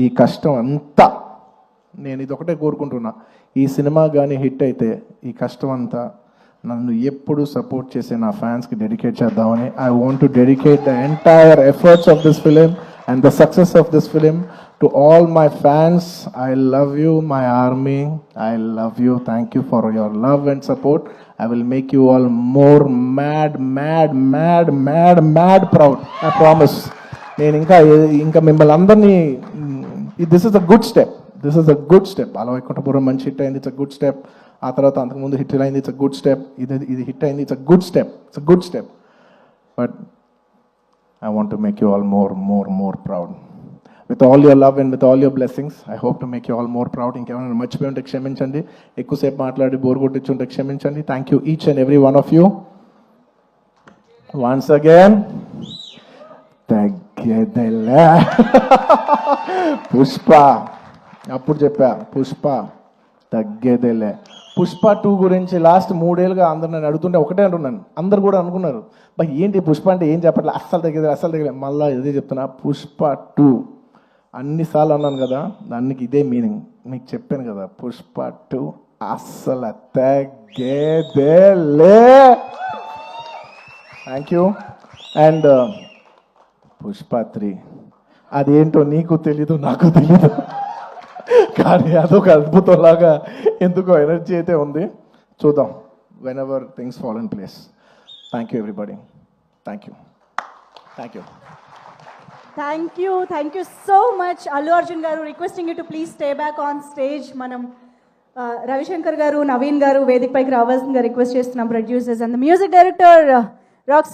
ఈ కష్టం అంతా నేను ఇది ఒకటే కోరుకుంటున్నా, ఈ సినిమా కానీ హిట్ అయితే ఈ కష్టం అంతా నన్ను ఎప్పుడు సపోర్ట్ చేసే నా ఫ్యాన్స్కి డెడికేట్ చేద్దామని. I want to dedicate the entire efforts of this film and the success of this film to all my fans. I love you, my army. I love you. Thank you for your love and support. I will make you all more mad proud. I promise. నేను ఇంకా మిమ్మల్ని అందరినీ, this is a good step. బాలవైకుంఠపురం మంచి hit అయింది, it's a good step. ఆ తర్వాత అంతకుముందు హిట్ అయింది, ఇట్స్ అ గుడ్ స్టెప్. ఇది హిట్ అయింది, it's a good step. But I want to make you all more proud. With all your love and with all your blessings, I hope to make you all more proud. ఇంకేమైనా మర్చిపోయి ఉంటే క్షమించండి, ఎక్కువసేపు మాట్లాడి bore కొట్టించి ఉంటే క్షమించండి. Thank you each and every one of you. Once again తగ్గేదెలే పుష్ప, అప్పుడు చెప్పా పుష్ప తగ్గేదేలే. పుష్ప 2 గురించి లాస్ట్ 3 ఏళ్ళుగా అందరు నన్ను అడుగుతుంటే ఒకటే అంటున్నాను, అందరు కూడా అనుకున్నారు బా ఏంటి పుష్ప అంటే ఏం చెప్పట్లే, అస్సలు తగ్గేది. మళ్ళీ ఇదే చెప్తున్నా, పుష్ప 2 అన్నిసార్లు అన్నాను కదా, దానికి ఇదే మీనింగ్. మీకు చెప్పాను కదా, పుష్ప 2 అస్సలు తగ్గేదేలే. Thank you. అండ్ పుష్ప 3 అదేంటో నీకు తెలీదు, నాకు తెలీదు, కానీ అదొక అద్భుతంలాగా ఎందుకో ఎనర్జీ అయితే ఉంది. చూద్దాం, whenever things fall in place. Thank you everybody. Thank you so much. Allu Arjun garu, requesting you to please stay back on stage. మనం రవిశంకర్ గారు, నవీన్ గారు వేదికపైకి రావాల్సిందిగా రిక్వెస్ట్ చేస్తున్నాం. Producers and music director rock